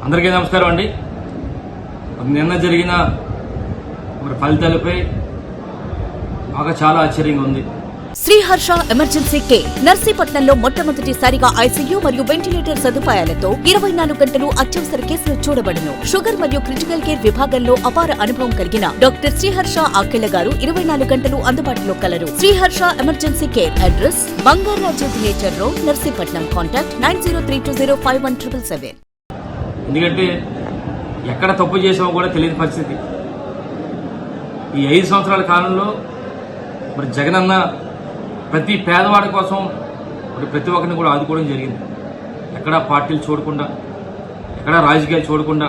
అందరికీ నమస్కారం అండి. నిన్న జరిగిన ఫలితాలపై బాగా చాలా ఆశ్చర్యంగా ఉంది. శ్రీహర్ష ఎమర్జెన్సీ కేర్ నర్సీపట్నంలో మొట్టమొదటిసారిగా ఐసీయూ మరియు వెంటిలేటర్ సదుపాయాలతో 24 గంటలు అత్యవసర కేసులు చూడబడును. షుగర్ మరియు క్రిటికల్ కేర్ విభాగంలో అపార అనుభవం కలిగిన డాక్టర్ శ్రీహర్ష ఆకెళ్ల గారు 24 గంటలు అందుబాటులో కలరు. Sriharsha emergency care address Bangaraju theatre road, Narsipatnam. Contact 9032051777. ఎందుకంటే ఎక్కడ తప్పు చేసామో కూడా తెలియని పరిస్థితి. ఈ 5 సంవత్సరాల కాలంలో జగనన్న ప్రతి పేదవాడి కోసం ప్రతి ఒక్కరిని కూడా ఆదుకోవడం జరిగింది. ఎక్కడా పార్టీలు చూడకుండా, ఎక్కడా రాజకీయాలు చూడకుండా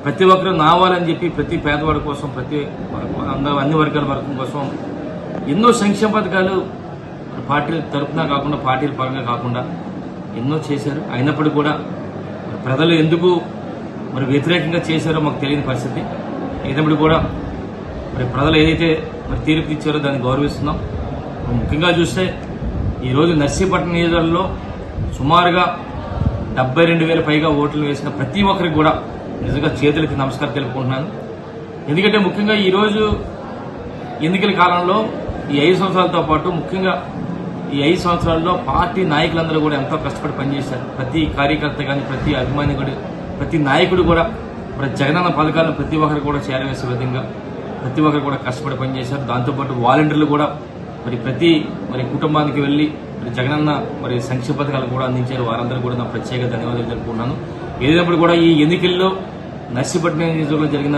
ప్రతి ఒక్కరు నావాలని చెప్పి ప్రతి పేదవాడి కోసం, అన్ని వర్గాల వర్గం కోసం ఎన్నో సంక్షేమ పథకాలు పార్టీల తరఫున కాకుండా, పార్టీల పరంగా కాకుండా ఎన్నో చేశారు. అయినప్పటికీ కూడా ప్రజలు ఎందుకు వ్యతిరేకంగా చేశారో మాకు తెలియని పరిస్థితి. అయినప్పుడు కూడా ప్రజలు ఏదైతే తీర్పు ఇచ్చారో దాన్ని గౌరవిస్తున్నాం. ముఖ్యంగా చూస్తే ఈరోజు నర్సీపట్నం నియోజకవర్గంలో సుమారుగా 72,000 పైగా ఓట్లు వేసిన ప్రతి ఒక్కరికి కూడా నిజంగా చేతులకి నమస్కారం తెలుపుకుంటున్నాను. ఎందుకంటే ముఖ్యంగా ఈరోజు ఎన్నికల కాలంలో ఈ 5 సంవత్సరాలతో పాటు ముఖ్యంగా ఈ 5 సంవత్సరాల్లో పార్టీ నాయకులందరూ కూడా ఎంతో కష్టపడి పనిచేశారు. ప్రతి కార్యకర్త కానీ, ప్రతి అభిమాని కూడా, ప్రతి నాయకుడు కూడా జగనన్న పథకాలను ప్రతి ఒక్కరు కూడా చేరవేసే విధంగా ప్రతి ఒక్కరు కూడా కష్టపడి పనిచేశారు. దాంతోపాటు వాలంటీర్లు కూడా ప్రతి కుటుంబానికి వెళ్లి జగనన్న సంక్షేమ పథకాలు కూడా అందించారు. వారందరూ కూడా నా ప్రత్యేక ధన్యవాదాలు తెలుపుకున్నాను. ఏదైనప్పుడు కూడా ఈ ఎన్నికల్లో నర్సీపట్నం నియోజకవర్గంలో జరిగిన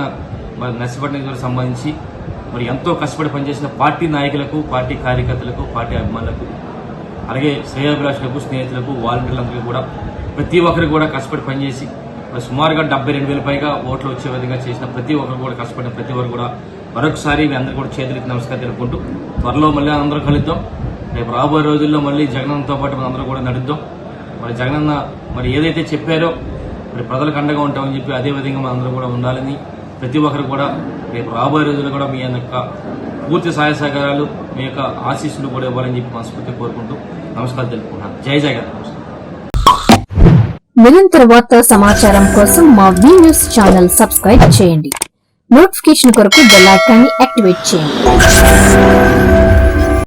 నర్సీపట్నం నియోజకవర్గం సంబంధించి ఎంతో కష్టపడి పనిచేసిన పార్టీ నాయకులకు, పార్టీ కార్యకర్తలకు, పార్టీ అభిమానులకు, అలాగే శ్రేయోభిలాషులకు, స్నేహితులకు, వాలంటీర్లందరికీ కూడా ప్రతి ఒక్కరికి కూడా కష్టపడి పనిచేసి సుమారుగా 72,000 పైగా ఓట్లు వచ్చే విధంగా చేసిన ప్రతి ఒక్కరు కూడా కష్టపడిన ప్రతి ఒక్కరు కూడా మరొకసారి మీ అందరూ కూడా చేతులకి నమస్కారం తెలుపుకుంటూ త్వరలో మళ్ళీ అందరూ కలుద్దాం. రేపు రాబోయే రోజుల్లో మళ్ళీ జగనన్నతో పాటు మనం అందరూ కూడా నడుద్దాం. జగనన్న ఏదైతే చెప్పారో ప్రజలకు అండగా ఉంటామని చెప్పి అదే విధంగా మనం అందరూ కూడా ఉండాలని ప్రతి ఒక్కరు కూడా రేపు రాబోయే రోజుల్లో కూడా మీ యొక్క పూర్తి సహాయ సహకారాలు, మీ యొక్క ఆశీస్సులు కూడా ఇవ్వాలని చెప్పి మనస్ఫూర్తిగా కోరుకుంటూ నమస్కారం తెలుపుకుంటున్నాను. జై జగన్. నిరంతర వార్తా సమాచారం కోసం మా వి న్యూస్ ఛానల్ సబ్స్క్రైబ్ చేయండి. నోటిఫికేషన్ కొరకు బెల్ ఐకాన్ ని యాక్టివేట్ చేయండి.